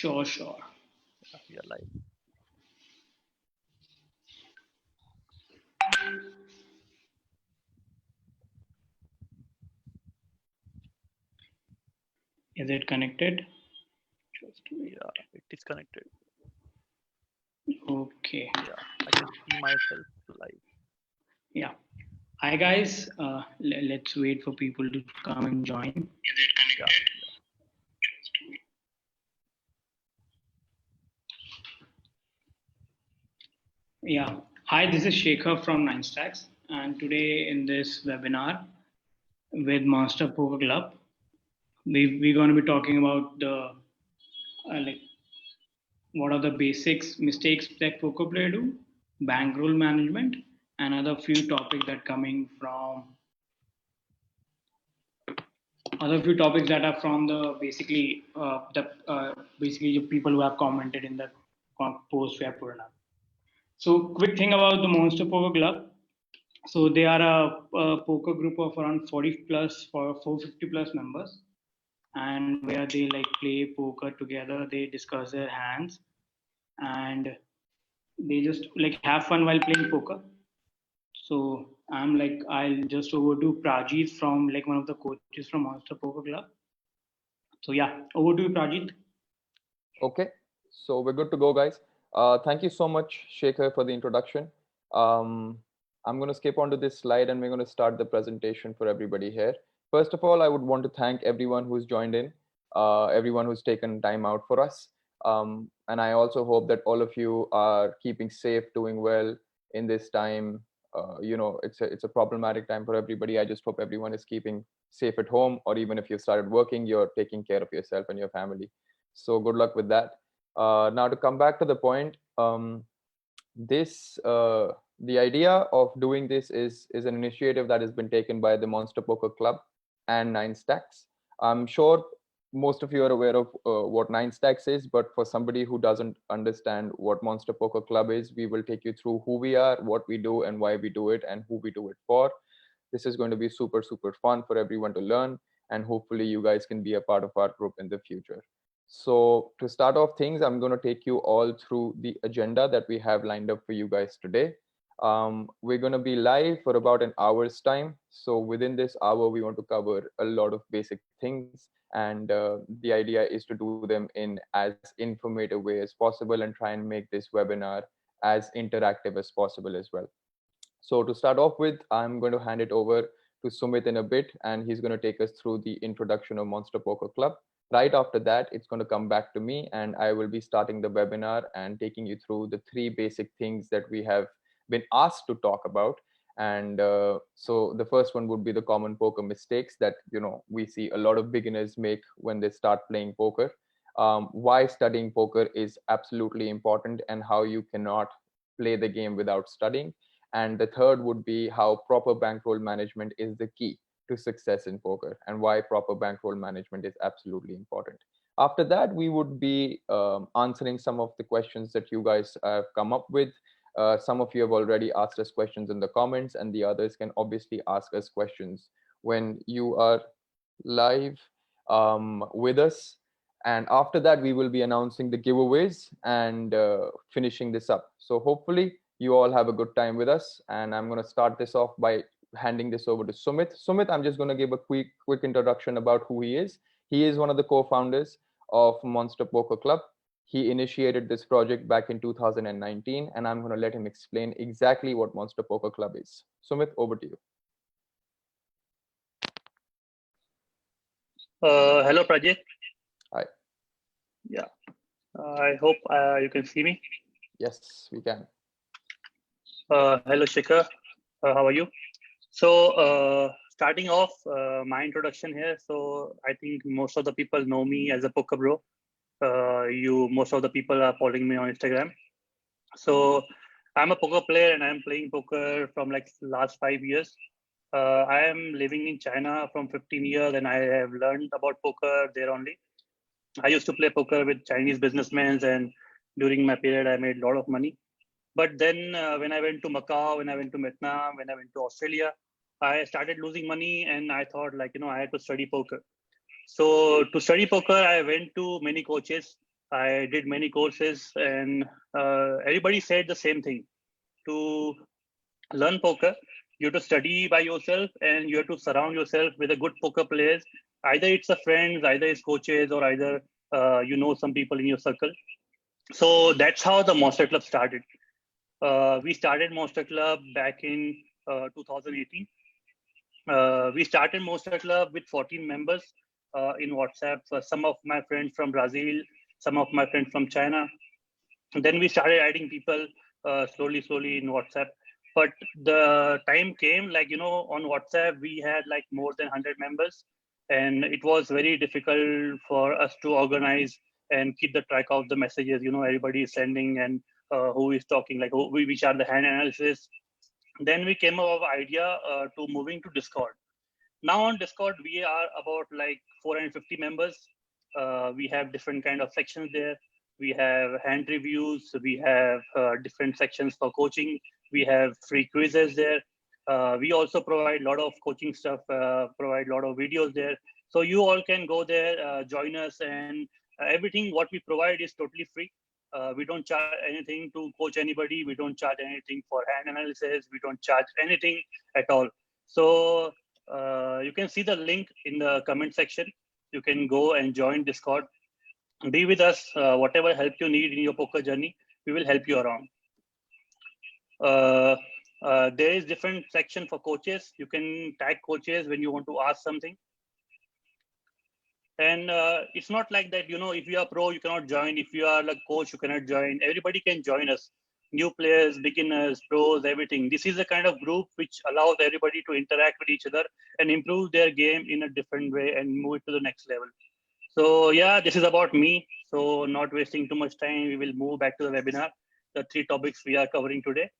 Sure, sure. We are live. Is it connected? Yeah, it is connected. Okay. Yeah, I can see myself live. Yeah. Hi guys. Let's wait for people to come and join. Is it connected? Yeah. Hi, this is Shekhar from 9stacks, and today in this webinar with Monster Poker Club, we're going to be talking about the like what are the basics mistakes that poker player do, bankroll management, and other few topics that coming from other few topics that are from the basically the people who have commented in the post we have put up. So quick thing about the Monster Poker Club. So they are a poker group of around 40 plus for 450 plus members, and where they like play poker together. They discuss their hands, and they just like have fun while playing poker. So I'll just over to Prajit from like one of the coaches from Monster Poker Club. So yeah, over to you, Prajit. Okay, so we're good to go, guys. Thank you so much, Shekhar, for the introduction. I'm going to skip onto this slide and we're going to start the presentation for everybody here. First of all, I would want to thank everyone who's joined in, everyone who's taken time out for us. And I also hope that all of you are keeping safe, doing well in this time. It's a problematic time for everybody. I just hope everyone is keeping safe at home, or even if you've started working, you're taking care of yourself and your family. So good luck with that. Now to come back to the point, the idea of doing this is an initiative that has been taken by the Monster Poker Club and 9stacks. I'm sure most of you are aware of what 9stacks is, but for somebody who doesn't understand what Monster Poker Club is, we will take you through who we are, what we do, and why we do it, and who we do it for. This is going to be super, super fun for everyone to learn, and hopefully you guys can be a part of our group in the future. So to start off things, I'm going to take you all through the agenda that we have lined up for you guys today. We're going to be live for about an hour's time. So within this hour, we want to cover a lot of basic things. And the idea is to do them in as informative way as possible and try and make this webinar as interactive as possible as well. So to start off with, I'm going to hand it over to Sumit in a bit, and he's going to take us through the introduction of Monster Poker Club. Right after that, it's going to come back to me, and I will be starting the webinar and taking you through the 3 basic things that we have been asked to talk about. And so the first one would be the common poker mistakes that we see a lot of beginners make when they start playing poker. Why studying poker is absolutely important, and how you cannot play the game without studying. And the third would be how proper bankroll management is the key to success in poker, and why proper bankroll management is absolutely important. After that, we would be answering some of the questions that you guys have come up with. Some of you have already asked us questions in the comments, and the others can obviously ask us questions when you are live with us. And after that, we will be announcing the giveaways and finishing this up. So hopefully you all have a good time with us. And I'm going to start this off by handing this over to Sumit. Sumit, I'm just going to give a quick introduction about who he is. He is one of the co-founders of Monster Poker Club. He initiated this project back in 2019, and I'm going to let him explain exactly what Monster Poker Club is. Sumit, over to you. Hello, Prajit. Hi. Yeah. I hope you can see me. Yes, we can. Hello, Shekhar. How are you? So starting off my introduction here. So I think most of the people know me as a poker bro. Most of the people are following me on Instagram. So I'm a poker player, and I'm playing poker from like last 5 years. I am living in China from 15 years, and I have learned about poker there only. I used to play poker with Chinese businessmen, and during my period, I made a lot of money. But then when I went to Macau, when I went to Vietnam, when I went to Australia, I started losing money, and I thought I had to study poker. So to study poker, I went to many coaches. I did many courses, and everybody said the same thing. To learn poker, you have to study by yourself, and you have to surround yourself with a good poker players. Either it's a friends, either it's coaches, or either you know some people in your circle. So that's how the Monster Club started. We started Monster Club back in 2018. We started Monster Club with 14 members in WhatsApp. Some of my friends from Brazil, some of my friends from China. And then we started adding people slowly in WhatsApp. But the time came, like, on WhatsApp, we had like more than 100 members. And it was very difficult for us to organize and keep the track of the messages, everybody is sending and who is talking, like which are the hand analysis. Then we came up with idea to moving to Discord. Now on Discord, we are about like 450 members. We have different kind of sections there. We have hand reviews. We have different sections for coaching. We have free quizzes there. We also provide a lot of coaching stuff, provide a lot of videos there. So you all can go there, join us, and everything what we provide is totally free. We don't charge anything to coach anybody. We don't charge anything for hand analysis. We don't charge anything at all. So you can see the link in the comment section. You can go and join Discord. Be with us. Whatever help you need in your poker journey, we will help you around. There is different section for coaches. You can tag coaches when you want to ask something. And it's not like that, if you are pro, you cannot join. If you are like coach, you cannot join. Everybody can join us. New players, beginners, pros, everything. This is a kind of group which allows everybody to interact with each other and improve their game in a different way and move it to the next level. So yeah, this is about me. So not wasting too much time, we will move back to the webinar, the 3 topics we are covering today.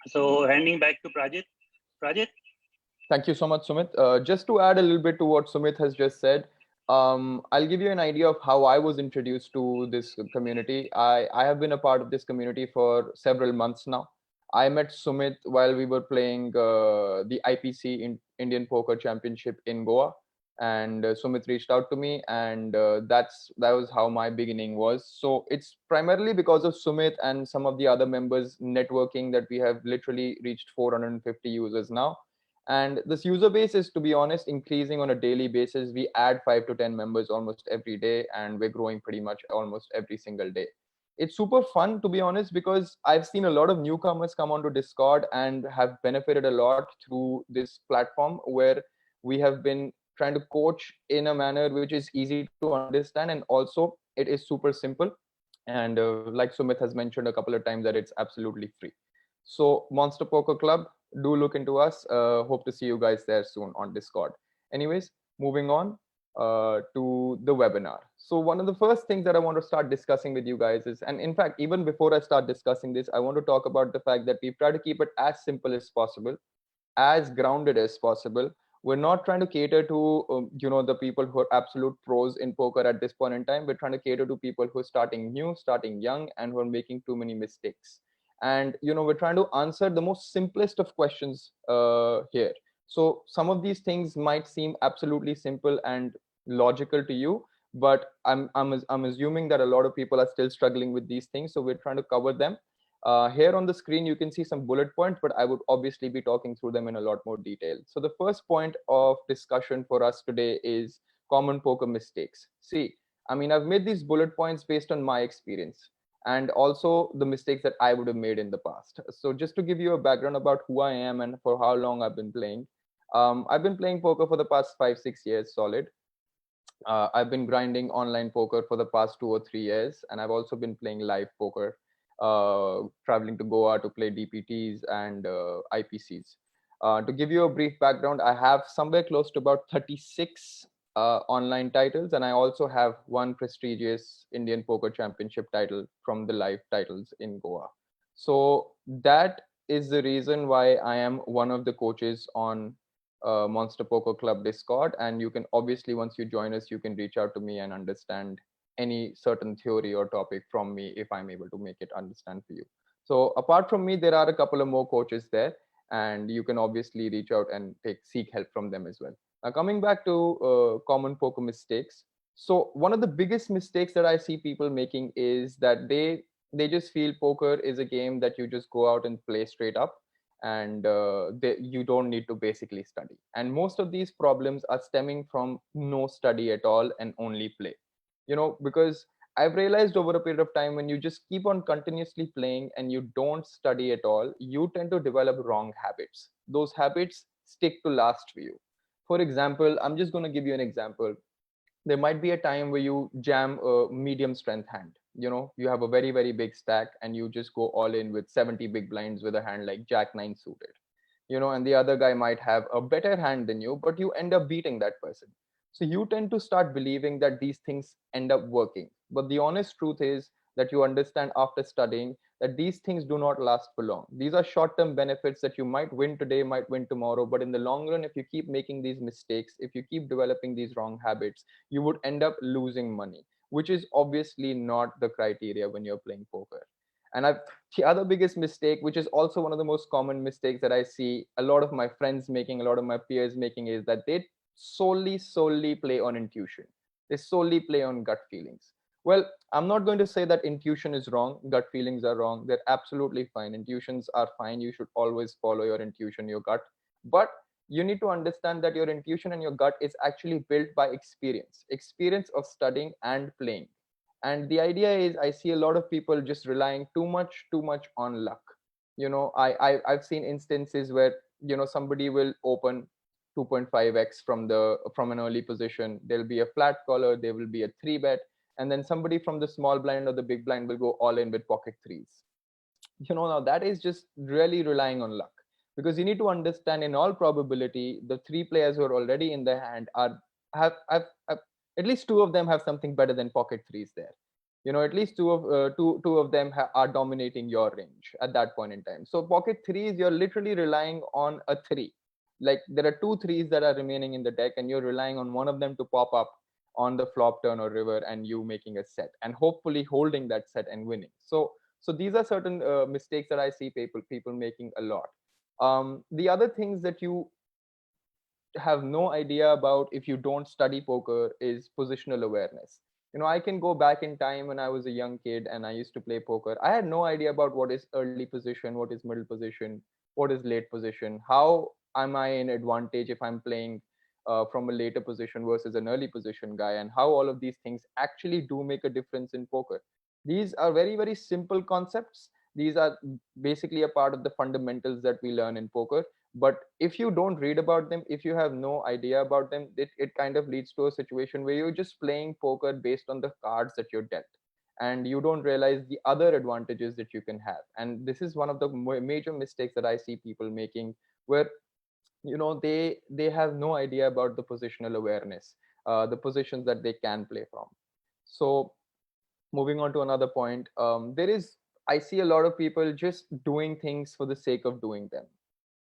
So handing back to Prajit. Prajit? Thank you so much, Sumit. Just to add a little bit to what Sumit has just said, I'll give you an idea of how I was introduced to this community. I have been a part of this community for several months now. I met Sumit while we were playing the IPC Indian Poker Championship in Goa, and Sumit reached out to me, and that was how my beginning was. So it's primarily because of Sumit and some of the other members networking that we have literally reached 450 users now. And this user base is, to be honest, increasing on a daily basis. We add 5 to 10 members almost every day, and we're growing pretty much almost every single day. It's super fun, to be honest, because I've seen a lot of newcomers come onto Discord and have benefited a lot through this platform, where we have been trying to coach in a manner which is easy to understand, and also it is super simple. And like Sumit has mentioned a couple of times, that it's absolutely free. So Monster Poker Club, do look into us. Hope to see you guys there soon on Discord. Anyways, moving on to the webinar. So one of the first things that I want to start discussing with you guys is, and in fact, even before I start discussing this, I want to talk about the fact that we've tried to keep it as simple as possible, as grounded as possible. We're not trying to cater to the people who are absolute pros in poker at this point in time. We're trying to cater to people who are starting new, starting young, and who are making too many mistakes. And we're trying to answer the most simplest of questions here. So some of these things might seem absolutely simple and logical to you, but I'm assuming that a lot of people are still struggling with these things. So we're trying to cover them. Here on the screen, you can see some bullet points, but I would obviously be talking through them in a lot more detail. So the first point of discussion for us today is common poker mistakes. See, I mean, I've made these bullet points based on my experience and also the mistakes that I would have made in the past. So just to give you a background about who I am and for how long I've been playing. I've been playing poker for the past 5-6 years solid. I've been grinding online poker for the past 2 or 3 years, and I've also been playing live poker, traveling to Goa to play DPTs and IPCs. To give you a brief background, I have somewhere close to about 36 online titles, and I also have one prestigious Indian Poker Championship title from the live titles in Goa. So that is the reason why I am one of the coaches on Monster Poker Club Discord. And you can obviously, once you join us, you can reach out to me and understand any certain theory or topic from me if I'm able to make it understand for you. So apart from me, there are a couple of more coaches there, and you can obviously reach out and seek help from them as well. Now, coming back to common poker mistakes, So one of the biggest mistakes that I see people making is that they just feel poker is a game that you just go out and play straight up, and you don't need to basically study. And most of these problems are stemming from no study at all and only play. Because I've realized over a period of time, when you just keep on continuously playing and you don't study at all, you tend to develop wrong habits. Those habits stick to last for you. For example, I'm just going to give you an example. There might be a time where you jam a medium strength hand. You have a very, very big stack and you just go all in with 70 big blinds with a hand like Jack 9 suited. And the other guy might have a better hand than you, but you end up beating that person. So you tend to start believing that these things end up working. But the honest truth is that you understand after studying that these things do not last for long. These are short term benefits that you might win today, might win tomorrow. But in the long run, if you keep making these mistakes, if you keep developing these wrong habits, you would end up losing money, which is obviously not the criteria when you're playing poker. And the other biggest mistake, which is also one of the most common mistakes that I see a lot of my friends making, a lot of my peers making, is that they solely play on intuition. They solely play on gut feelings. Well, I'm not going to say that intuition is wrong, gut feelings are wrong. They're absolutely fine. Intuitions are fine. You should always follow your intuition, your gut. But you need to understand that your intuition and your gut is actually built by experience of studying and playing. And the idea is, I see a lot of people just relying too much on luck. I've seen instances where somebody will open 2.5x from an early position. There'll be a flat collar, there will be a 3 bet, and then somebody from the small blind or the big blind will go all in with pocket threes. Now that is just really relying on luck, because you need to understand, in all probability, the three players who are already in the hand have at least two of them have something better than pocket threes there. At least two of them are dominating your range at that point in time. So pocket threes, you're literally relying on a three. Like, there are two threes that are remaining in the deck, and you're relying on one of them to pop up on the flop, turn, or river, and you making a set and hopefully holding that set and winning. So these are certain mistakes that I see people making a lot. The other things that you have no idea about if you don't study poker is positional awareness. I can go back in time when I was a young kid and I used to play poker. I had no idea about what is early position, what is middle position, what is late position, how am I in advantage if I'm playing from a later position versus an early position guy, and how all of these things actually do make a difference in poker. These are very, very simple concepts. These are basically a part of the fundamentals that we learn in poker. But if you don't read about them, if you have no idea about them, it kind of leads to a situation where you're just playing poker based on the cards that you're dealt, and you don't realize the other advantages that you can have. And this is one of the major mistakes that I see people making, where they have no idea about the positional awareness, the positions that they can play from. So moving on to another point, I see a lot of people just doing things for the sake of doing them.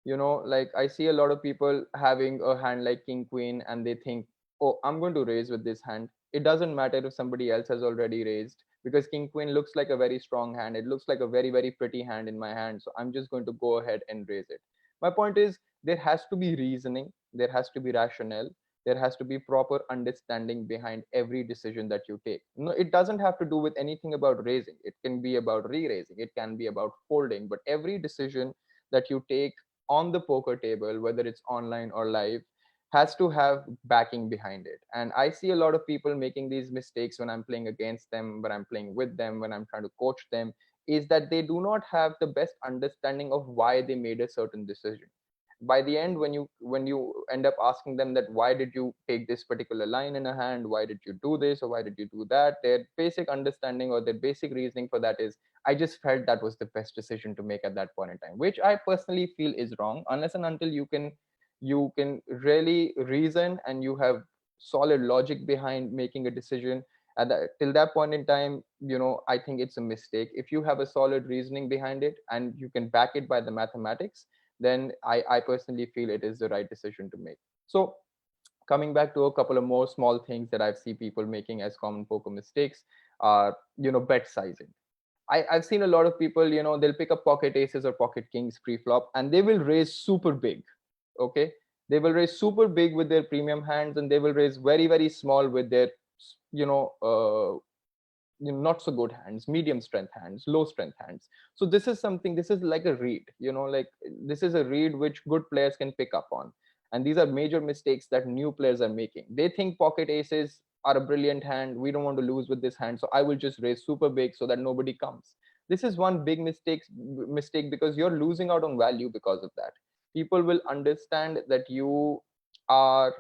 Like, I see a lot of people having a hand like king queen, and they think, oh, I'm going to raise with this hand. It doesn't matter if somebody else has already raised, because king queen looks like a very strong hand. It looks like a very, very pretty hand in my hand, so I'm just going to go ahead and raise it. My point is, there has to be reasoning, there has to be rationale, there has to be proper understanding behind every decision that you take. No, it doesn't have to do with anything about raising. It can be about re-raising, it can be about folding, but every decision that you take on the poker table, whether it's online or live, has to have backing behind it. And I see a lot of people making these mistakes when I'm playing against them, when I'm playing with them, when I'm trying to coach them, is that they do not have the best understanding of why they made a certain decision. By the end, when you end up asking them that why did you take this particular line in a hand, why did you do this or why did you do that, their basic understanding or their basic reasoning for that is, I just felt that was the best decision to make at that point in time, which I personally feel is wrong. Unless and until you can really reason and you have solid logic behind making a decision, till that point in time, I think it's a mistake. If you have a solid reasoning behind it and you can back it by the mathematics, then I personally feel it is the right decision to make. So coming back to a couple of more small things that I've seen people making as common poker mistakes are, bet sizing. I've seen a lot of people, they'll pick up pocket aces or pocket kings pre-flop, and they will raise super big. Okay. They will raise super big with their premium hands, and they will raise very, very small with their you know, not so good hands, medium strength hands, low strength hands. So this is something, this is like a read, like this is a read which good players can pick up on. And these are major mistakes that new players are making. They think pocket aces are a brilliant hand, we don't want to lose with this hand, so I will just raise super big so that nobody comes. This is one big mistake, because you're losing out on value because of that. People will understand that you are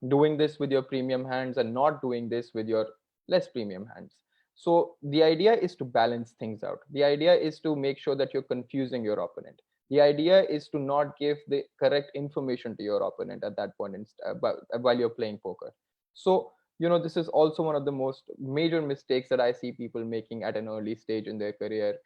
doing this with your premium hands and not doing this with your less premium hands. So the idea is to balance things out. The idea is to make sure that you're confusing your opponent. The idea is to not give the correct information to your opponent at that point while you're playing poker. So, this is also one of the most major mistakes that I see people making at an early stage in their career.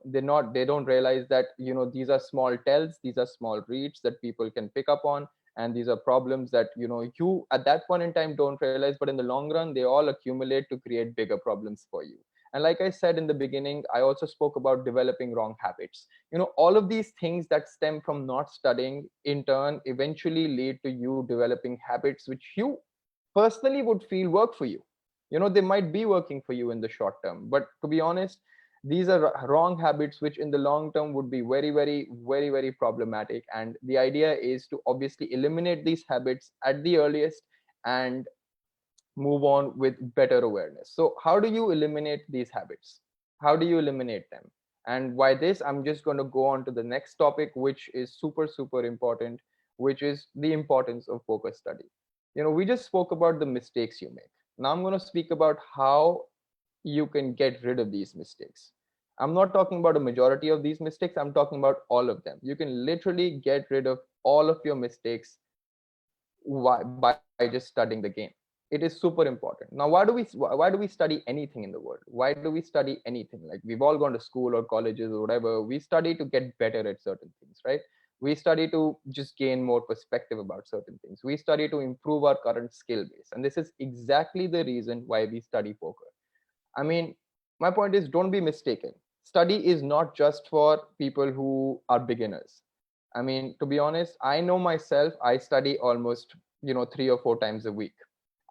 They don't realize that, these are small tells, these are small reads that people can pick up on, and these are problems that you at that point in time don't realize, but in the long run they all accumulate to create bigger problems for you. And like I said in the beginning, I also spoke about developing wrong habits. All of these things that stem from not studying in turn eventually lead to you developing habits which you personally would feel work for you. They might be working for you in the short term, but to be honest, these are wrong habits which in the long term would be very, very, very, very problematic. And the idea is to obviously eliminate these habits at the earliest and move on with better awareness. So how do you eliminate these habits? How do you eliminate them? And why this, I'm just going to go on to the next topic, which is super, super important, which is the importance of poker study. We just spoke about the mistakes you make. Now I'm going to speak about how you can get rid of these mistakes. I'm not talking about a majority of these mistakes, I'm talking about all of them. You can literally get rid of all of your mistakes by just studying the game. It is super important. Now, why do we study anything in the world? Why do we study anything? Like, we've all gone to school or colleges or whatever. We study to get better at certain things, right? We study to just gain more perspective about certain things. We study to improve our current skill base. And this is exactly the reason why we study poker. I mean, my point is, don't be mistaken. Study is not just for people who are beginners. I mean, to be honest, I know myself, I study almost, 3 or 4 times a week.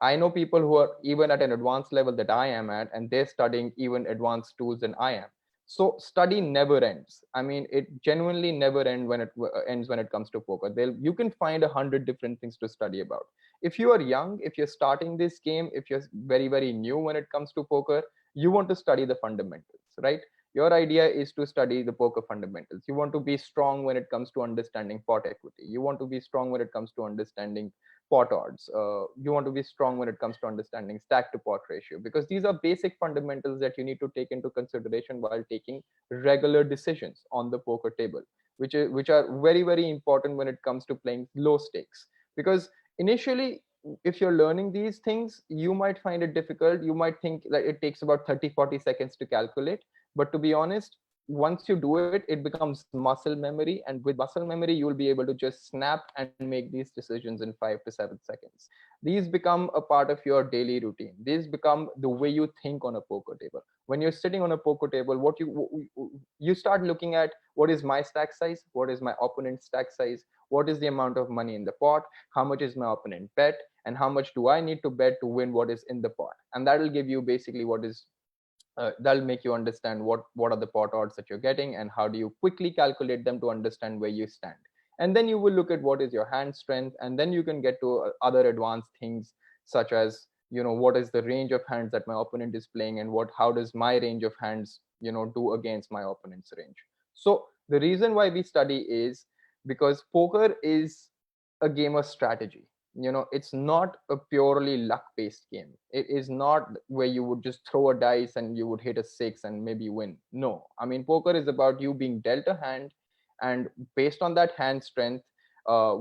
I know people who are even at an advanced level that I am at, and they're studying even advanced tools than I am. So study never ends. I mean, it genuinely never ends when it comes to poker. You can find 100 different things to study about. If you are young, if you're starting this game, if you're very, very new when it comes to poker, you want to study the fundamentals, right? Your idea is to study the poker fundamentals. You want to be strong when it comes to understanding pot equity. You want to be strong when it comes to understanding pot odds. You want to be strong when it comes to understanding stack to pot ratio, because these are basic fundamentals that you need to take into consideration while taking regular decisions on the poker table, which are very, very important when it comes to playing low stakes. Because initially, if you're learning these things, you might find it difficult. You might think that it takes about 30-40 seconds to calculate, but to be honest, once you do it, it becomes muscle memory, and with muscle memory you will be able to just snap and make these decisions in 5 to 7 seconds. These become a part of your daily routine. These become the way you think on a poker table. When you're sitting on a poker table, you start looking at, what is my stack size, what is my opponent's stack size, what is the amount of money in the pot, how much is my opponent bet, and how much do I need to bet to win what is in the pot. And that will give you basically that'll make you understand what are the pot odds that you're getting, and how do you quickly calculate them to understand where you stand. And then you will look at what is your hand strength, and then you can get to other advanced things, such as, what is the range of hands that my opponent is playing, and how does my range of hands do against my opponent's range. So the reason why we study is because poker is a game of strategy. It's not a purely luck based game. It is not where you would just throw a dice and you would hit a 6 and maybe win. No, I mean, poker is about you being dealt a hand, and based on that hand strength,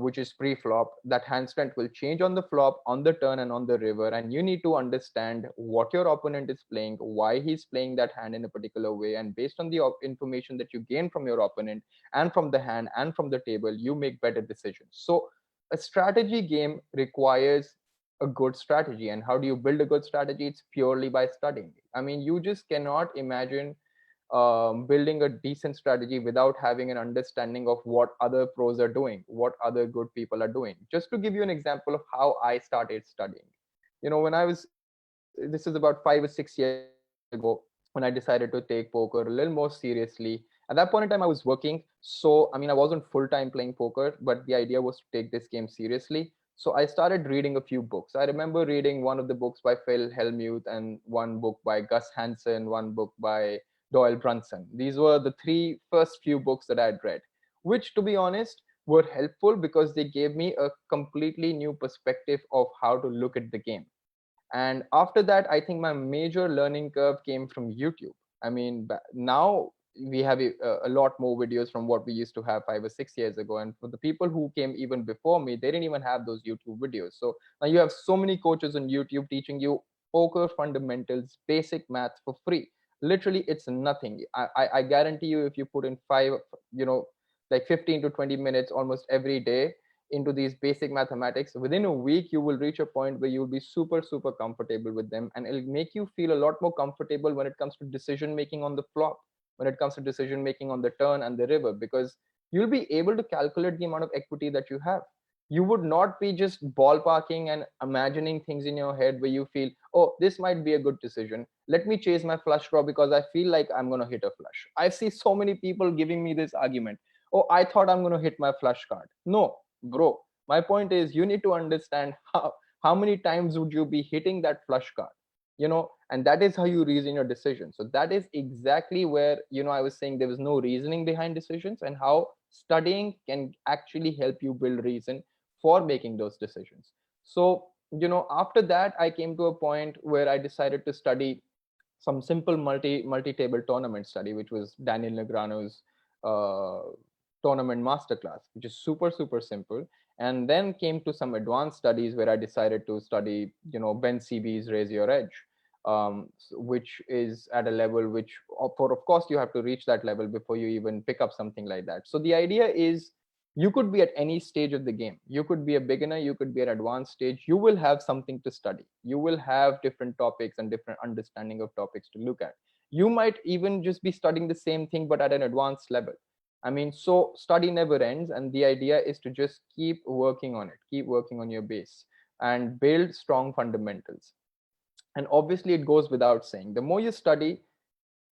which is pre-flop, that hand strength will change on the flop, on the turn, and on the river. And you need to understand what your opponent is playing, why he's playing that hand in a particular way, and based on the information that you gain from your opponent and from the hand and from the table, you make better decisions. So a strategy game requires a good strategy. And how do you build a good strategy? It's purely by studying. I mean, you just cannot imagine building a decent strategy without having an understanding of what other pros are doing, what other good people are doing. Just to give you an example of how I started studying. When I was, this is about 5 or 6 years ago, when I decided to take poker a little more seriously. At that point in time, I was working. So, I wasn't full time playing poker, but the idea was to take this game seriously. So I started reading a few books. I remember reading one of the books by Phil Hellmuth and one book by Gus Hansen, one book by Doyle Brunson. These were the three first few books that I had read, which, to be honest, were helpful because they gave me a completely new perspective of how to look at the game. And after that, I think my major learning curve came from YouTube. Now we have a lot more videos from what we used to have 5 or 6 years ago. And for the people who came even before me, they didn't even have those YouTube videos. So now you have so many coaches on YouTube teaching you poker fundamentals, basic math for free. Literally, it's nothing. I guarantee you, if you put in you know, like 15 to 20 minutes almost every day into these basic mathematics, within a week you will reach a point where you'll be super super comfortable with them, and it'll make you feel a lot more comfortable when it comes to decision making on the flop, when it comes to decision making on the turn and the river, because you'll be able to calculate the amount of equity that you have. You would not be just ballparking and imagining things in your head where you feel, oh, this might be a good decision, let me chase my flush draw because I feel like I'm going to hit a flush. I see so many people giving me this argument, oh, I thought I'm going to hit my flush card. No, bro, my point is you need to understand how many times would you be hitting that flush card, and that is how you reason your decision. So that is exactly where, I was saying there was no reasoning behind decisions, and how studying can actually help you build reason for making those decisions. So, after that, I came to a point where I decided to study some simple multi-table tournament study, which was Daniel Negreanu's uh, tournament masterclass, which is super super simple. And then came to some advanced studies where I decided to study, Ben Seeby's Raise Your Edge, which is at a level which, for of course, you have to reach that level before you even pick up something like that. So the idea is, you could be at any stage of the game. You could be a beginner, you could be at advanced stage. You will have something to study. You will have different topics and different understanding of topics to look at. You might even just be studying the same thing but at an advanced level. So study never ends, and the idea is to just keep working on it, keep working on your base, and build strong fundamentals. And obviously, it goes without saying, the more you study,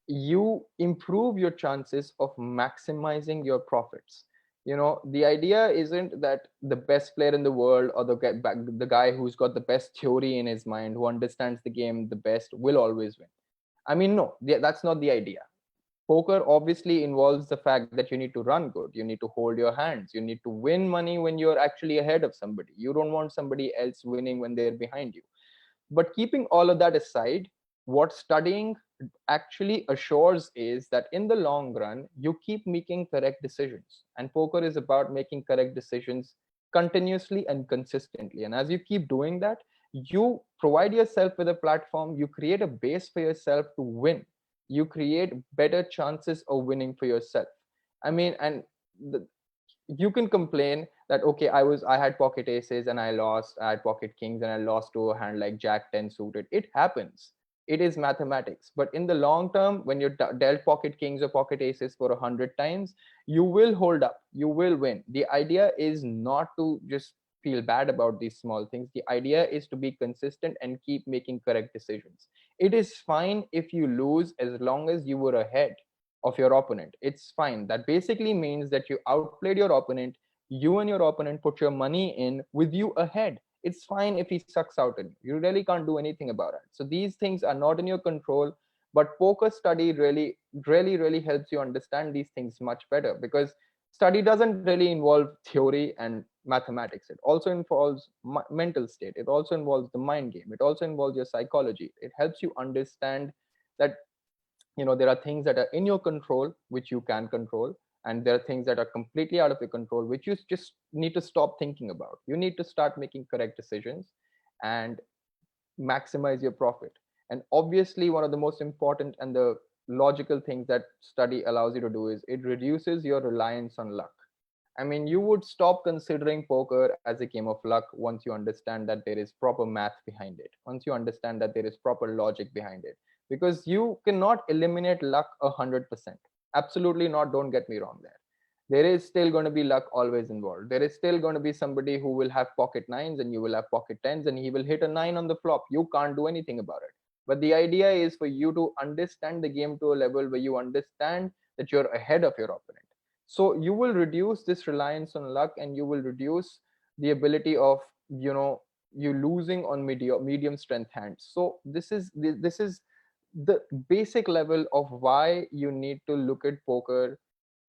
you improve your chances of maximizing your profits. The idea isn't that the best player in the world, or the guy who's got the best theory in his mind, who understands the game the best, will always win. No, that's not the idea. Poker obviously involves the fact that you need to run good, you need to hold your hands, you need to win money when you're actually ahead of somebody. You don't want somebody else winning when they're behind you. But keeping all of that aside, what studying actually assures is that in the long run, you keep making correct decisions. And poker is about making correct decisions continuously and consistently. And as you keep doing that, you provide yourself with a platform, you create a base for yourself to win. You create better chances of winning for yourself. And the, you can complain that, okay, I had pocket aces and I lost, I had pocket kings and I lost to a hand like jack 10 suited. It happens. It is mathematics. But in the long term, when you're dealt pocket kings or pocket aces for 100 times, you will hold up, you will win. The idea is not to just feel bad about these small things. The idea is to be consistent and keep making correct decisions. It is fine if you lose, as long as you were ahead of your opponent. It's fine. That basically means that you outplayed your opponent. You and your opponent put your money in with you ahead. It's fine if he sucks out in you. You really can't do anything about it. So these things are not in your control. But poker study really, really, really helps you understand these things much better, because study doesn't really involve theory and mathematics. It also involves mental state. It also involves the mind game. It also involves your psychology. It helps you understand that there are things that are in your control which you can control, and there are things that are completely out of your control which you just need to stop thinking about. You need to start making correct decisions and maximize your profit. And obviously, one of the most important and the logical things that study allows you to do is it reduces your reliance on luck. You would stop considering poker as a game of luck once you understand that there is proper math behind it, once you understand that there is proper logic behind it, because you cannot eliminate luck 100%. Absolutely not. Don't get me wrong there. there is still going to be luck always involved. There is still going to be somebody who will have pocket nines and you will have pocket tens, and he will hit a nine on the flop. You can't do anything about it. But the idea is for you to understand the game to a level where you understand that you're ahead of your opponent. So you will reduce this reliance on luck, and you will reduce the ability of, you losing on medium strength hands. So this is the basic level of why you need to look at poker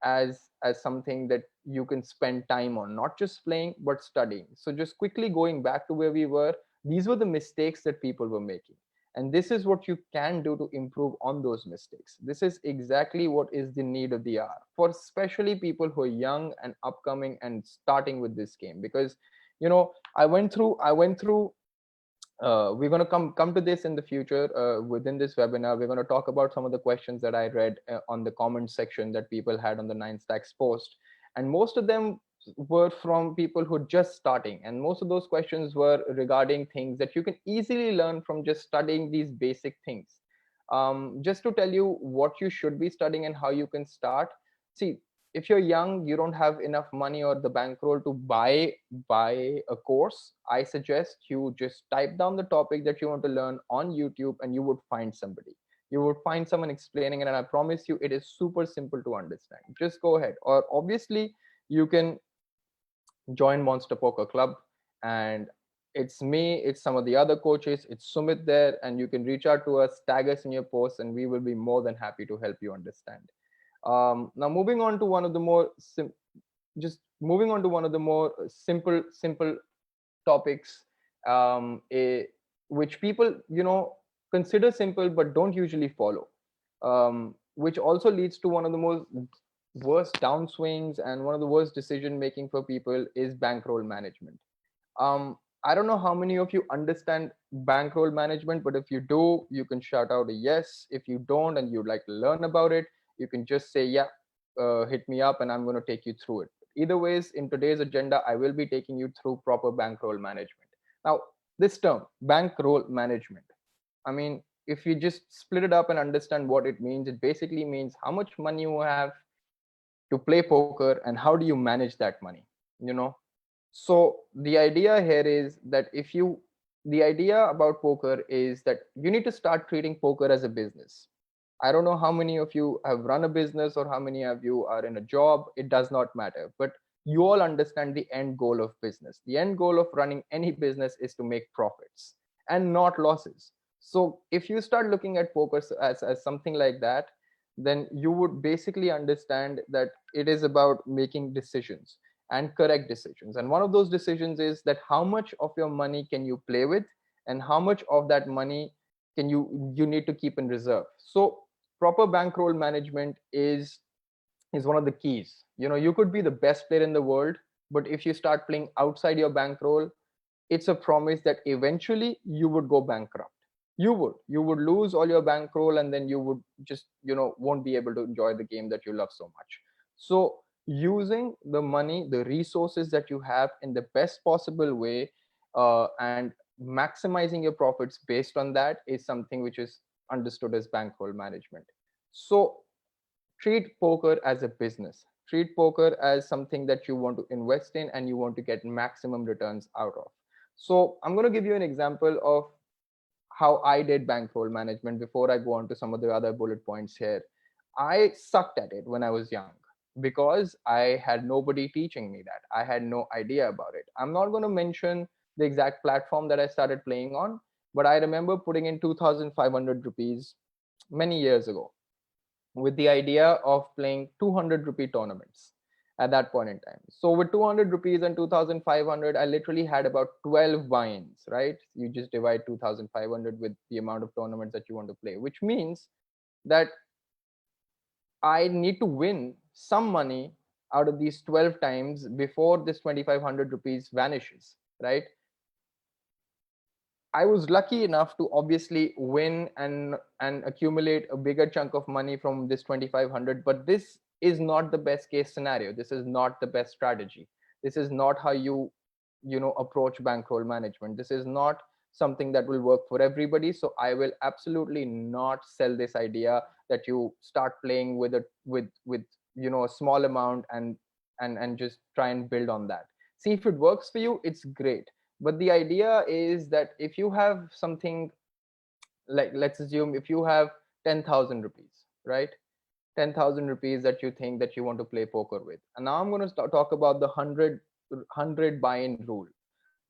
as something that you can spend time on, not just playing but studying. So just quickly going back to where we were, these were the mistakes that people were making, and this is what you can do to improve on those mistakes. This is exactly what is the need of the hour for especially people who are young and upcoming and starting with this game. Because I went through we're going to come to this in the future. Within this webinar, we're going to talk about some of the questions that I read on the comment section that people had on the Nine Stacks post, and most of them were from people who are just starting, and most of those questions were regarding things that you can easily learn from just studying these basic things. Just to tell you what you should be studying and how you can start. See, if you're young, you don't have enough money or the bankroll to buy a course, I suggest you just type down the topic that you want to learn on YouTube, and you would find somebody. You would find someone explaining it, and I promise you it is super simple to understand. Just go ahead. Or obviously you can join Monster Poker Club, and it's me, it's some of the other coaches, it's Sumit there, and you can reach out to us, tag us in your posts, and we will be more than happy to help you understand. Now moving on to one of the more moving on to one of the more simple topics, which people consider simple but don't usually follow, which also leads to one of the most worst downswings and one of the worst decision making for people is bankroll management. I don't know how many of you understand bankroll management, but if you do, you can shout out a yes. If you don't and you'd like to learn about it, you can just say, yeah, hit me up and I'm going to take you through it. Either ways, in today's agenda, I will be taking you through proper bankroll management. Now, this term, bankroll management, I mean, if you just split it up and understand what it means, it basically means how much money you have to play poker and how do you manage that money, you know? So the idea here is that the idea about poker is that you need to start treating poker as a business. I don't know how many of you have run a business or how many of you are in a job. It does not matter. But you all understand the end goal of business. The end goal of running any business is to make profits and not losses. So if you start looking at poker as something like that, then you would basically understand that it is about making decisions and correct decisions. And one of those decisions is that how much of your money can you play with and how much of that money can you need to keep in reserve. So proper bankroll management is one of the keys. You could be the best player in the world, but if you start playing outside your bankroll, it's a promise that eventually you would go bankrupt. You would lose all your bankroll, and then you would just won't be able to enjoy the game that you love so much. So using the money, the resources that you have in the best possible way, and maximizing your profits based on that is something which is understood as bankroll management. So treat poker as a business. Treat poker as something that you want to invest in and you want to get maximum returns out of. So I'm going to give you an example of how I did bankroll management before I go on to some of the other bullet points here. I sucked at it when I was young because I had nobody teaching me that. I had no idea about it. I'm not going to mention the exact platform that I started playing on, but I remember putting in 2,500 rupees many years ago with the idea of playing 200 rupee tournaments at that point in time. So with 200 rupees and 2,500, I literally had about 12 buy-ins, right? You just divide 2,500 with the amount of tournaments that you want to play, which means that I need to win some money out of these 12 times before this 2,500 rupees vanishes, right? I was lucky enough to obviously win and accumulate a bigger chunk of money from this 2,500, but this is not the best case scenario. This is not the best strategy. This is not how you approach bankroll management. This is not something that will work for everybody. So I will absolutely not sell this idea that you start playing with a small amount and and just try and build on that. See, if it works for you, it's great. But the idea is that if you have something, like, let's assume if you have 10,000 rupees, right? 10,000 rupees that you think that you want to play poker with. And now I'm going to talk about the 100 buy-in rule.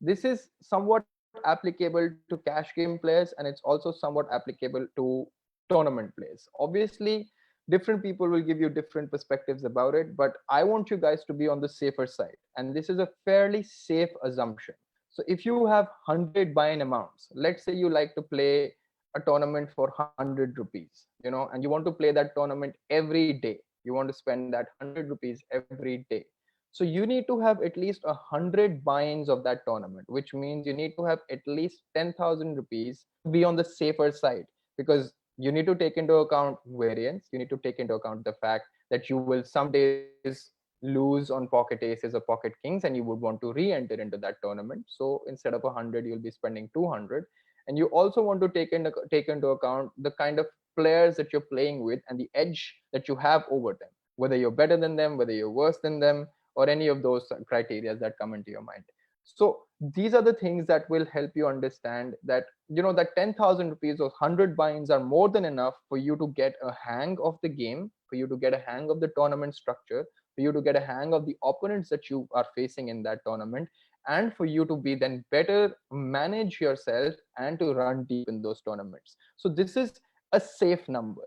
This is somewhat applicable to cash game players, and it's also somewhat applicable to tournament players. Obviously, different people will give you different perspectives about it, but I want you guys to be on the safer side. And this is a fairly safe assumption. So if you have 100 buy-in amounts, let's say you like to play a tournament for 100 rupees, and you want to play that tournament every day. You want to spend that 100 rupees every day. So you need to have at least 100 buy-ins of that tournament, which means you need to have at least 10,000 rupees to be on the safer side, because you need to take into account variance. You need to take into account the fact that you will some days lose on pocket aces or pocket kings, and you would want to re-enter into that tournament. So instead of 100, you'll be spending 200. And you also want to take into account the kind of players that you're playing with and the edge that you have over them, whether you're better than them, whether you're worse than them, or any of those criteria that come into your mind. So these are the things that will help you understand that, that 10,000 rupees or 100 buy-ins are more than enough for you to get a hang of the game, for you to get a hang of the tournament structure, for you to get a hang of the opponents that you are facing in that tournament, and for you to be then better manage yourself and to run deep in those tournaments. So this is a safe number.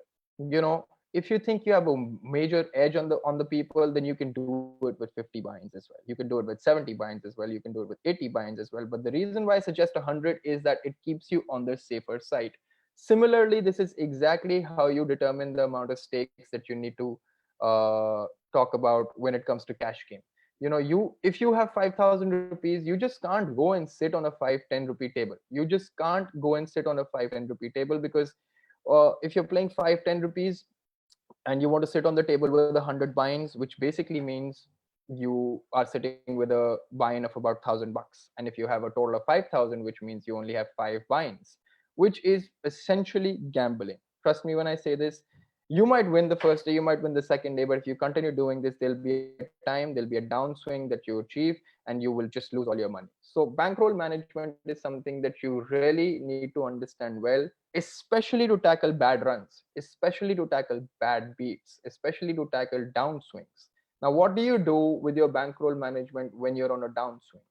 If you think you have a major edge on the people, then you can do it with 50 buy-ins as well. You can do it with 70 buy-ins as well. You can do it with 80 buy-ins as well. But the reason why I suggest 100 is that it keeps you on the safer side. Similarly, this is exactly how you determine the amount of stakes that you need to talk about when it comes to cash game. If you have 5,000 rupees, you just can't go and sit on a 5-10 rupee table. You just can't go and sit on a 5-10 rupee table, because if you're playing 5-10 rupees and you want to sit on the table with 100 buy-ins, which basically means you are sitting with a buy-in of about $1,000. And if you have a total of 5,000, which means you only have 5 buy-ins, which is essentially gambling. Trust me when I say this. You might win the first day, you might win the second day, but if you continue doing this, there'll be a time, there'll be a downswing that you achieve, and you will just lose all your money. So bankroll management is something that you really need to understand well, especially to tackle bad runs, especially to tackle bad beats, especially to tackle downswings. Now, what do you do with your bankroll management when you're on a downswing?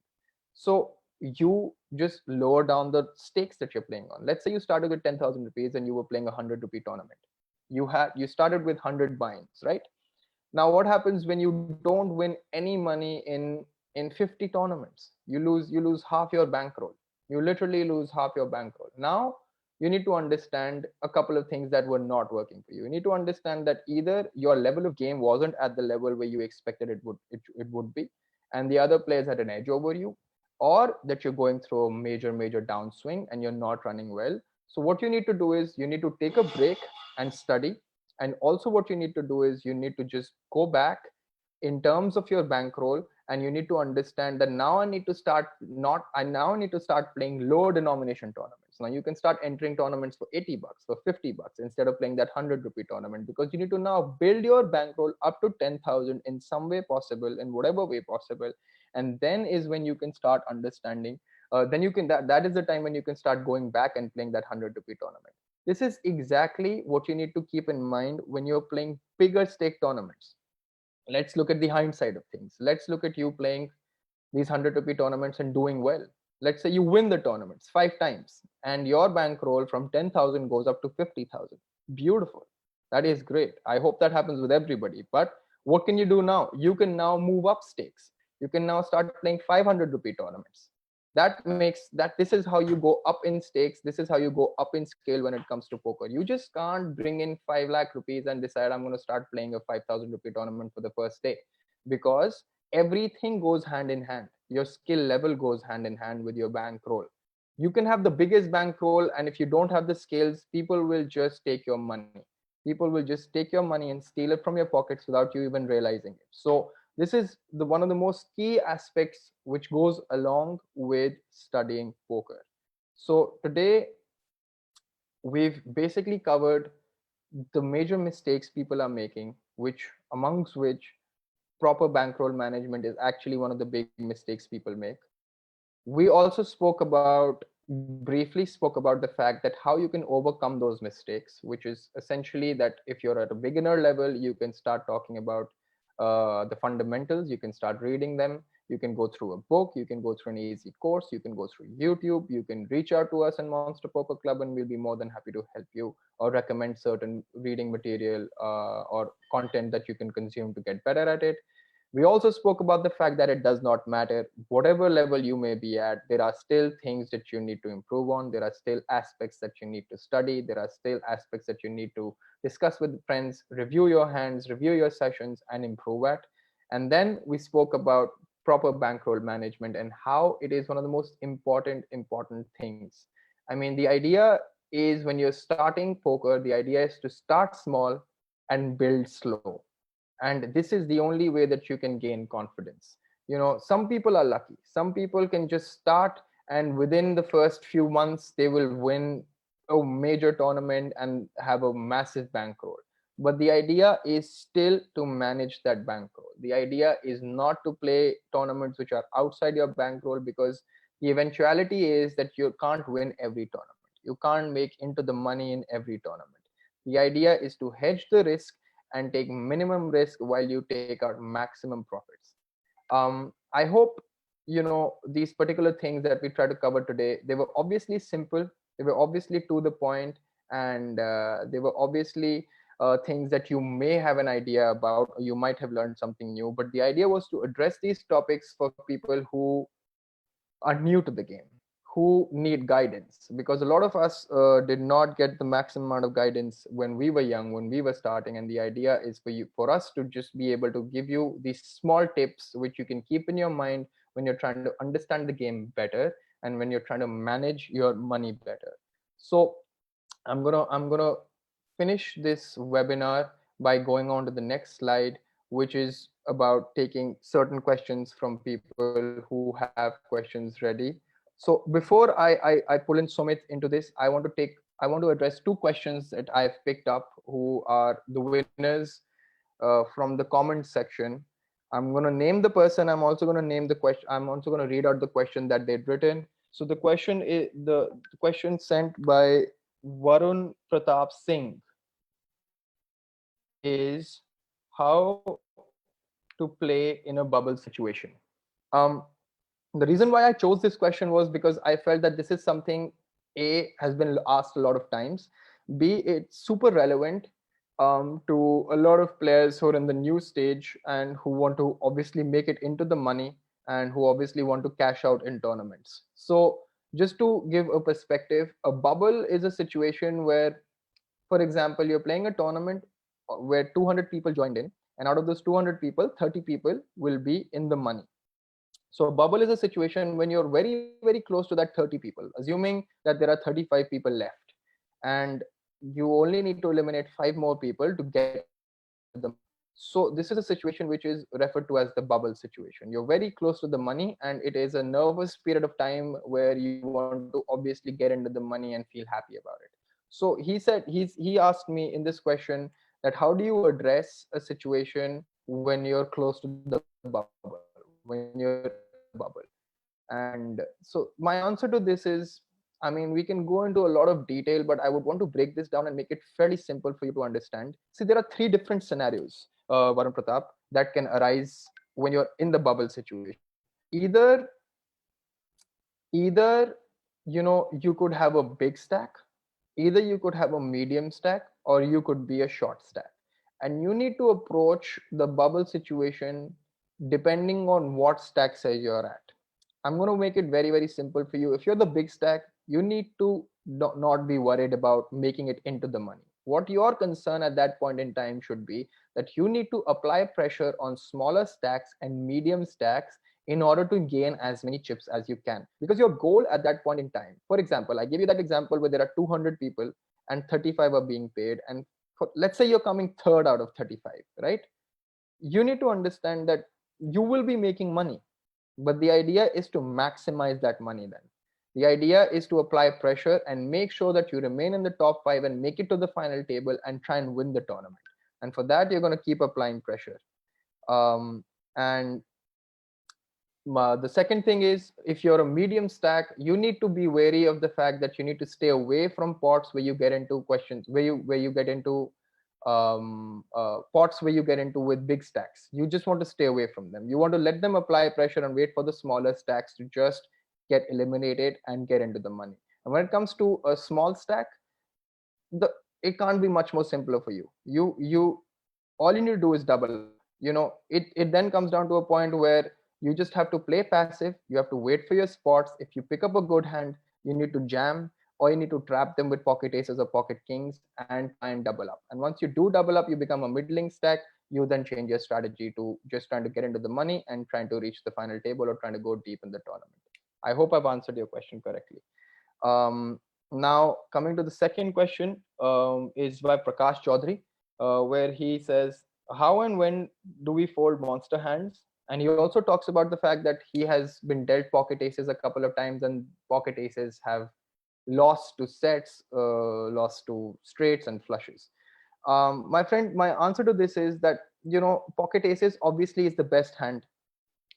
So you just lower down the stakes that you're playing on. Let's say you started with 10,000 rupees and you were playing a 100 rupee tournament. You started with 100 buy-ins, right? Now what happens when you don't win any money in 50 tournaments? You lose half your bankroll. You literally lose half your bankroll. Now you need to understand a couple of things that were not working for you. You need to understand that either your level of game wasn't at the level where you expected it would be, and the other players had an edge over you, or that you're going through a major downswing and you're not running well. So what you need to do is you need to take a break and study. And also what you need to do is you need to just go back in terms of your bankroll, and you need to understand that now I need to start playing low denomination tournaments. Now you can start entering tournaments for $80, for $50, instead of playing that 100 rupee tournament, because you need to now build your bankroll up to 10,000 in some way possible, in whatever way possible. And then is when you can start understanding, then you can that is the time when you can start going back and playing that 100 rupee tournament. This is exactly what you need to keep in mind when you're playing bigger stake tournaments. Let's look at the hindsight of things. Let's look at you playing these 100 rupee tournaments and doing well. Let's say you win the tournaments 5 times and your bankroll from 10,000 goes up to 50,000. Beautiful. That is great. I hope that happens with everybody. But what can you do now? You can now move up stakes. You can now start playing 500 rupee tournaments. This is how you go up in stakes. This is how you go up in scale when it comes to poker. You just can't bring in 5 lakh rupees and decide I'm going to start playing a 5,000 rupee tournament for the first day, because everything goes hand in hand. Your skill level goes hand in hand with your bankroll. You can have the biggest bankroll, and if you don't have the skills, people will just take your money. People will just take your money and steal it from your pockets without you even realizing it. So this is one of the most key aspects which goes along with studying poker. So today we've basically covered the major mistakes people are making, which amongst which proper bankroll management is actually one of the big mistakes people make. We also briefly spoke about the fact that how you can overcome those mistakes, which is essentially that if you're at a beginner level, you can start talking about the fundamentals. You can start reading them. You can go through a book. You can go through an easy course. You can go through YouTube. You can reach out to us in Monster Poker Club, and we'll be more than happy to help you or recommend certain reading material or content that you can consume to get better at it. We also spoke about the fact that it does not matter whatever level you may be at, there are still things that you need to improve on. There are still aspects that you need to study. There are still aspects that you need to discuss with friends, review your hands, review your sessions, and improve at. And then we spoke about proper bankroll management and how it is one of the most important things. I mean, the idea is when you're starting poker, the idea is to start small and build slow, and this is the only way that you can gain confidence. Some people are lucky, some people can just start, and within the first few months they will win a major tournament and have a massive bankroll. But the idea is still to manage that bankroll. The idea is not to play tournaments which are outside your bankroll, because the eventuality is that you can't win every tournament, you can't make into the money in every tournament. The idea is to hedge the risk and take minimum risk while you take out maximum profits. I hope these particular things that we try to cover today, they were obviously simple, they were obviously to the point, and they were obviously things that you may have an idea about, or you might have learned something new. But the idea was to address these topics for people who are new to the game, who need guidance, because a lot of us did not get the maximum amount of guidance when we were young, when we were starting. And the idea is for us to just be able to give you these small tips which you can keep in your mind when you're trying to understand the game better and when you're trying to manage your money better. So I'm gonna finish this webinar by going on to the next slide, which is about taking certain questions from people who have questions ready. So before I pull in Sumit into this, I want to address two questions that I've picked up, who are the winners from the comment section. I'm going to name the person. I'm also going to name the question. I'm also going to read out the question that they'd written. So the question is the question sent by Varun Pratap Singh is how to play in a bubble situation. Um, the reason why I chose this question was because I felt that this is something A has been asked a lot of times, B it's super relevant to a lot of players who are in the new stage and who want to obviously make it into the money and who obviously want to cash out in tournaments. So just to give a perspective, a bubble is a situation where, for example, you're playing a tournament where 200 people joined in, and out of those 200 people, 30 people will be in the money. So a bubble is a situation when you're very, very close to that 30 people, assuming that there are 35 people left, and you only need to eliminate 5 more people to get into the money. So this is a situation which is referred to as the bubble situation. You're very close to the money, and it is a nervous period of time where you want to obviously get into the money and feel happy about it. So he asked me in this question that how do you address a situation when you're close to the bubble, when you're in the bubble? And so my answer to this is, I mean, we can go into a lot of detail, but I would want to break this down and make it fairly simple for you to understand. See, there are 3 different scenarios, Varun Pratap, that can arise when you're in the bubble situation. Either either you could have a big stack, either you could have a medium stack, or you could be a short stack. And you need to approach the bubble situation depending on what stack size you're at. I'm going to make it very, very simple for you. If you're the big stack, you need to not be worried about making it into the money. What your concern at that point in time should be that you need to apply pressure on smaller stacks and medium stacks in order to gain as many chips as you can. Because your goal at that point in time, for example, I give you that example where there are 200 people and 35 are being paid. And let's say you're coming third out of 35, right? You need to understand that you will be making money, but the idea is to maximize that money. Then the idea is to apply pressure and make sure that you remain in the top 5 and make it to the final table and try and win the tournament. And for that, you're going to keep applying pressure. And the second thing is, if you're a medium stack, you need to be wary of the fact that you need to stay away from pots where you get into questions, where you get into pots where you get into with big stacks. You just want to stay away from them. You want to let them apply pressure and wait for the smaller stacks to just get eliminated and get into the money. And when it comes to a small stack, the it can't be much more simpler for you. You all you need to do is double up. It then comes down to a point where you just have to play passive. You have to wait for your spots. If you pick up a good hand, you need to jam, or you need to trap them with pocket aces or pocket kings and try and double up. And once you do double up, you become a middling stack. You then change your strategy to just trying to get into the money and trying to reach the final table or trying to go deep in the tournament. I hope I've answered your question correctly. Now coming to the second question, is by Prakash Chaudhary, where he says, how and when do we fold monster hands? And he also talks about the fact that he has been dealt pocket aces a couple of times, and pocket aces have lost to sets, lost to straights and flushes. My friend, my answer to this is that, pocket aces obviously is the best hand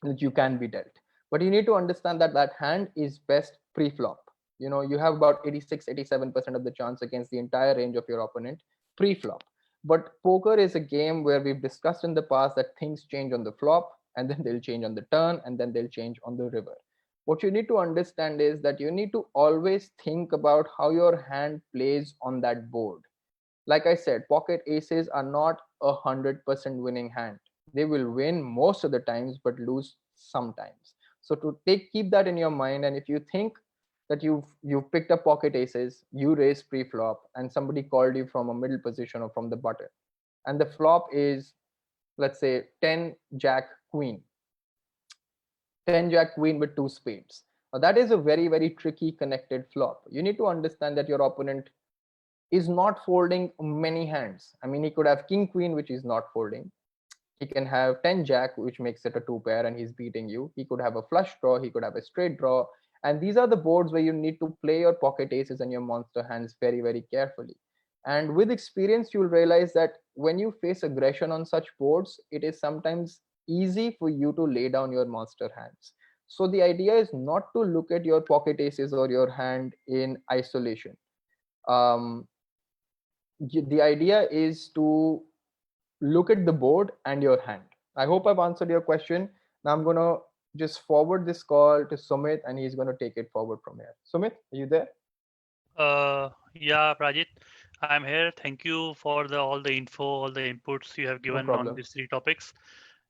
that you can be dealt. But you need to understand that that hand is best pre-flop. You have about 86-87% of the chance against the entire range of your opponent pre-flop. But poker is a game where we've discussed in the past that things change on the flop, and then they'll change on the turn, and then they'll change on the river. What you need to understand is that you need to always think about how your hand plays on that board. Like I said, pocket aces are not 100% winning hand. They will win most of the times but lose sometimes. So to keep that in your mind, and if you think that you've picked up pocket aces, you raise pre-flop, and somebody called you from a middle position or from the button, and the flop is, let's say, 10 jack queen, 10 jack queen with two spades. Now that is a very, very tricky connected flop. You need to understand that your opponent is not folding many hands. I mean, he could have king queen, which is not folding. He can have 10 jack, which makes it a two pair, and he's beating you. He could have a flush draw, he could have a straight draw. And these are the boards where you need to play your pocket aces and your monster hands very, very carefully. And with experience, you'll realize that when you face aggression on such boards, it is sometimes easy for you to lay down your monster hands. So the idea is not to look at your pocket aces or your hand in isolation. The idea is to look at the board and your hand. I hope I've answered your question. Now I'm going to just forward this call to Sumit, and he's going to take it forward from here. Sumit, are you there? Yeah, Prajit, I'm here. Thank you for all the info, all the inputs you have given on these three topics.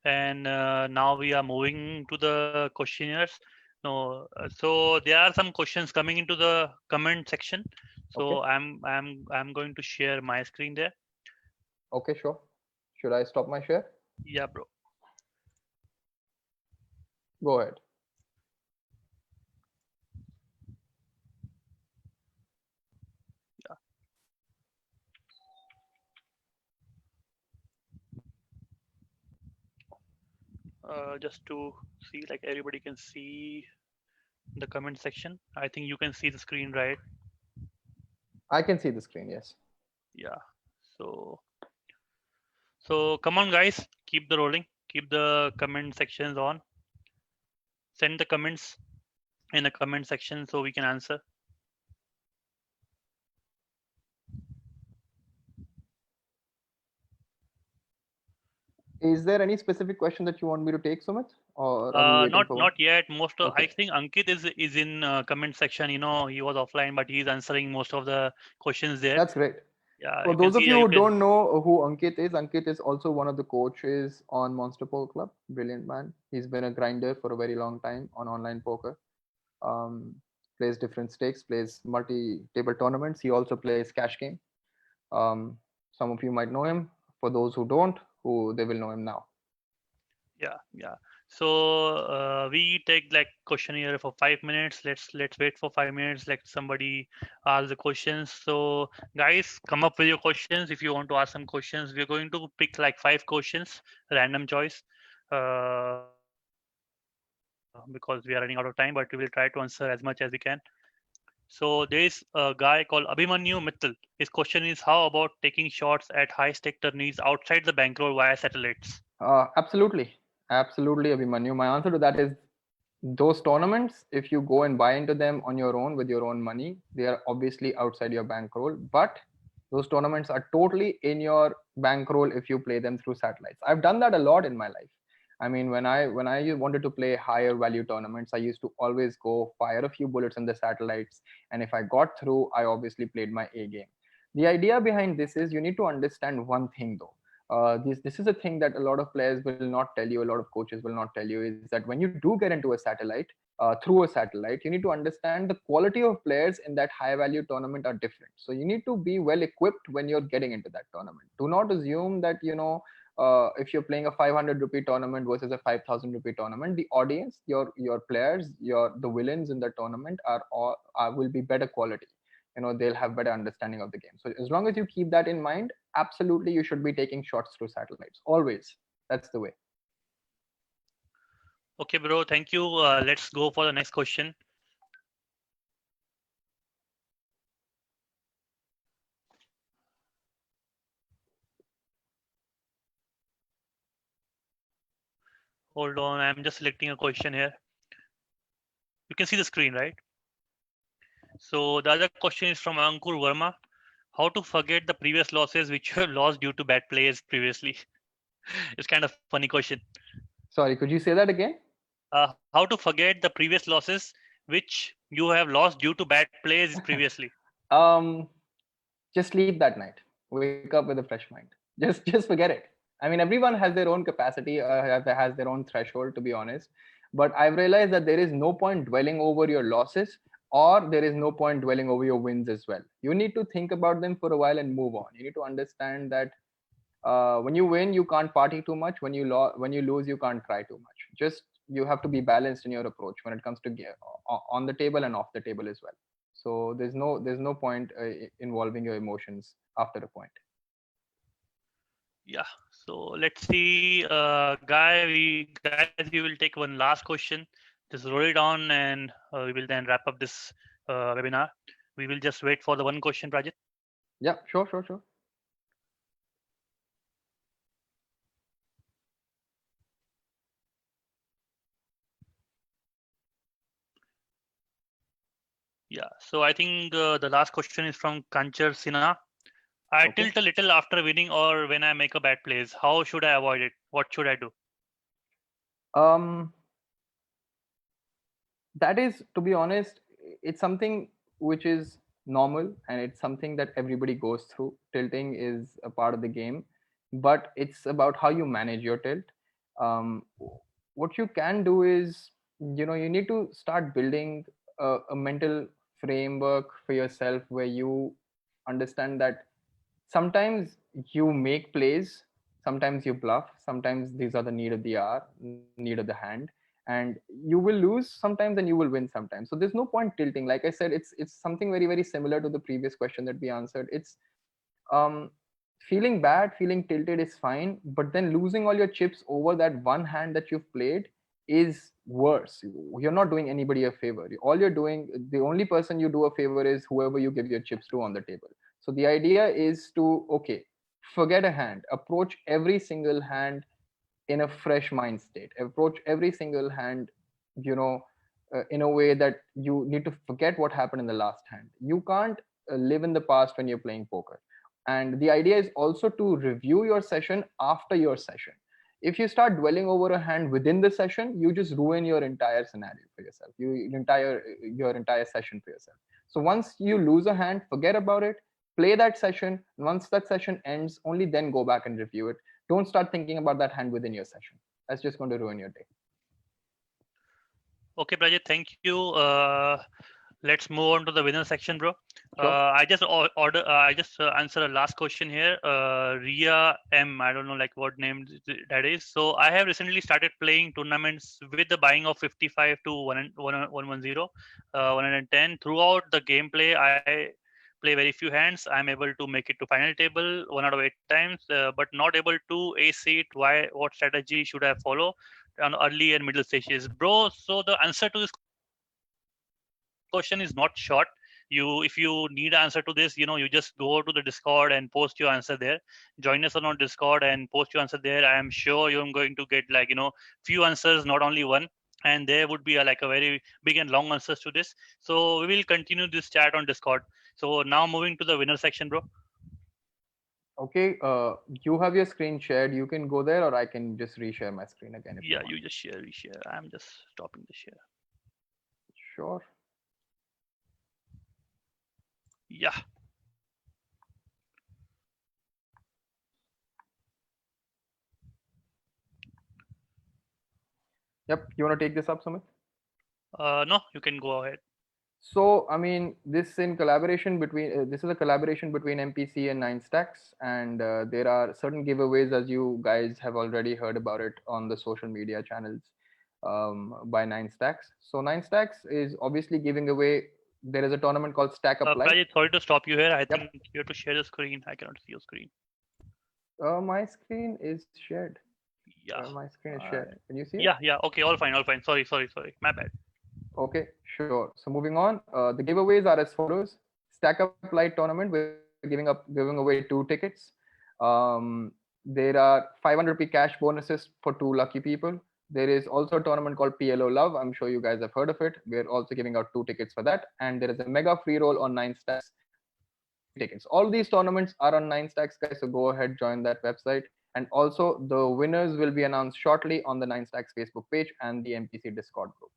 And now we are moving to the questionnaires. No, so there are some questions coming into the comment section. So okay. I'm going to share my screen there. Okay, sure. Should I stop my share? Yeah, bro. Go ahead. Just to see, like, everybody can see the comment section. I think you can see the screen, right? I can see the screen, yes. Yeah. So come on, guys, keep the rolling, keep the comment sections on. Send the comments in the comment section so we can answer. Is there any specific question that you want me to take, Sumit, or are we waiting for one? Not yet. Most of I think Ankit is in comment section. He was offline, but he's answering most of the questions there. That's great. Yeah. For those of you who don't know who Ankit is also one of the coaches on Monster Poker Club. Brilliant man. He's been a grinder for a very long time on online poker. Plays different stakes, plays multi-table tournaments. He also plays cash game. Some of you might know him. For those who don't, they will know him now. Yeah. So we take like questionnaire for 5 minutes. Let's wait for 5 minutes. Let somebody ask the questions. So guys, come up with your questions. If you want to ask some questions, we're going to pick like 5 questions, random choice, because we are running out of time. But we will try to answer as much as we can. So there is a guy called Abhimanyu Mittal. His question is, how about taking shots at high stake tourneys outside the bankroll via satellites? Absolutely. Absolutely, Abhimanyu. My answer to that is those tournaments, if you go and buy into them on your own with your own money, they are obviously outside your bankroll. But those tournaments are totally in your bankroll if you play them through satellites. I've done that a lot in my life. I mean, when I wanted to play higher value tournaments, I used to always go fire a few bullets in the satellites, and if I got through, I obviously played my A game. The idea behind this is you need to understand one thing though. This is a thing that a lot of players will not tell you, a lot of coaches will not tell you, is that when you do get into a satellite, through a satellite, you need to understand the quality of players in that high value tournament are different. So you need to be well equipped when you're getting into that tournament. Do not assume that, if you're playing a 500 rupee tournament versus a 5,000 rupee tournament, the audience, your players, the villains in the tournament will be better quality. They'll have better understanding of the game. So as long as you keep that in mind, absolutely you should be taking shots through satellites always. That's the way. Okay, bro. Thank you. Let's go for the next question. Hold on. I'm just selecting a question here. You can see the screen, right? So the other question is from Ankur Verma. How to forget the previous losses which were lost due to bad players previously? It's kind of funny question. Sorry, could you say that again? How to forget the previous losses which you have lost due to bad plays previously? um just sleep that night, wake up with a fresh mind. Just forget it. I mean, everyone has their own capacity, has their own threshold, to be honest. But I've realized that there is no point dwelling over your losses, or there is no point dwelling over your wins as well. You need to think about them for a while and move on. You need to understand that when you win, you can't party too much. When you lose, you can't cry too much. Just you have to be balanced in your approach when it comes to on the table and off the table as well. So there's no point involving your emotions after a point. Yeah. So let's see, guys, we will take one last question. Just roll it on, and we will then wrap up this webinar. We will just wait for the one question, Rajat. Yeah, sure. Yeah. So I think the last question is from Kanchar Sinha. I Okay. tilt a little after winning or when I make a bad plays. How should I avoid it? What should I do? Um, that is, to be honest, it's something which is normal, and it's something that everybody goes through. Tilting is a part of the game, but it's about how you manage your tilt. um, what you can do is, you need to start building a mental framework for yourself where you understand that sometimes you make plays, sometimes you bluff, sometimes these are the need of the hour, need of the hand, and you will lose sometimes and you will win sometimes. So there's no point tilting. Like I said, it's something very, very similar to the previous question that we answered. It's um feeling bad, feeling tilted is fine, but then losing all your chips over that one hand that you've played is worse. You're not doing anybody a favor. All you're doing, the only person you do a favor is whoever you give your chips to on the table. So the idea is to, okay, forget a hand, approach every single hand in a fresh mind state, approach every single hand, you know in a way that you need to forget what happened in the last hand. You can't live in the past when you're playing poker. And the idea is also to review your session after your session. If you start dwelling over a hand within the session, you just ruin your entire scenario for yourself, your entire session for yourself. So once you lose a hand, forget about it, play that session. Once that session ends, only then go back and review it. Don't start thinking about that hand within your session. That's just going to ruin your day. Okay, Prajit, thank you. Let's move on to the winner section, bro. Sure. I just answer a last question here. Ria M, I don't know like what name that is. So I have recently started playing tournaments with the buying of 55 to 110, 110. Throughout the gameplay, I play very few hands. I'm able to make it to final table 1 out of 8 times, but not able to ace it. Why? What strategy should I follow on early and middle stages, bro? So the answer to this question is not short. If you need answer to this, you just go to the Discord and post your answer there. Join us on Discord and post your answer there. I am sure you're going to get few answers, not only one. And there would be a very big and long answers to this. So we will continue this chat on Discord. So now moving to the winner section, bro. Okay, you have your screen shared. You can go there, or I can just reshare my screen again. If Yeah, you you just reshare. I'm just stopping the share. Sure. Yeah. Yep. You want to take this up, Sumit? No, you can go ahead. So, I mean, this is a collaboration between MPC and 9stacks, and there are certain giveaways, as you guys have already heard about it on the social media channels by 9stacks. So 9stacks is obviously giving away. There is a tournament called Stack Up Live. Prajit, sorry to stop you here. I think you have to share the screen. I cannot see your screen. My screen is shared. Yeah. My screen is shared. Can you see it? Yeah. Okay, all fine. Sorry. My bad. Okay, sure. So moving on, the giveaways are as follows: Stack Up Light tournament. We're giving away 2 tickets. There are 500 rupee cash bonuses for 2 lucky people. There is also a tournament called PLO Love. I'm sure you guys have heard of it. We're also giving out 2 tickets for that. And there is a mega free roll on 9stacks tickets. All these tournaments are on 9stacks, guys. So go ahead, join that website. And also the winners will be announced shortly on the 9stacks Facebook page and the MPC Discord group.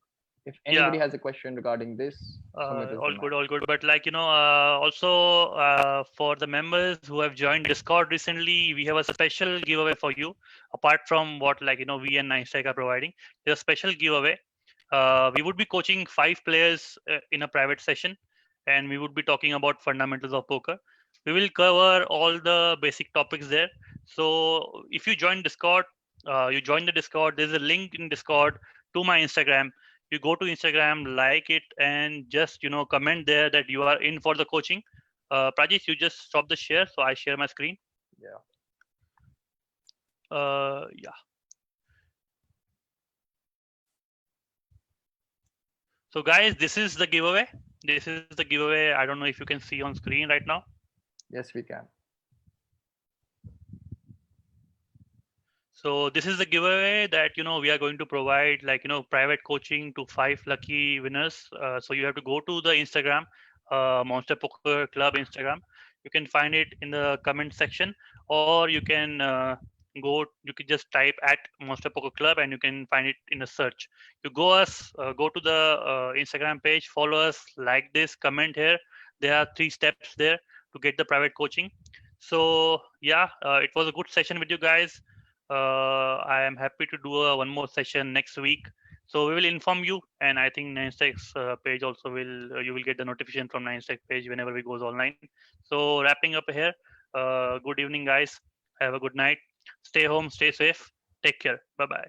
If anybody has a question regarding this, all good. But also for the members who have joined Discord recently, we have a special giveaway for you. Apart from what we and 9stack are providing, there's a special giveaway. We would be coaching 5 players in a private session, and we would be talking about fundamentals of poker. We will cover all the basic topics there. So if you join Discord, you join the Discord. There's a link in Discord to my Instagram. You go to Instagram, like it, and just comment there that you are in for the coaching. Prajesh, you just stop the share, so I share my screen. Yeah. Yeah. So guys, this is the giveaway. I don't know if you can see on screen right now. Yes, we can. So this is the giveaway that we are going to provide, private coaching to 5 lucky winners. So you have to go to the Instagram, Monster Poker Club Instagram. You can find it in the comment section, or you can you can just type at Monster Poker Club and you can find it in a search. You go to the Instagram page, follow us, like this, comment here. There are 3 steps there to get the private coaching. So yeah, it was a good session with you guys. I am happy to do one more session next week. So we will inform you, and I think 9stacks page also you will get the notification from 9stacks page whenever we goes online. So wrapping up here. Good evening, guys. Have a good night. Stay home, stay safe. Take care. Bye bye.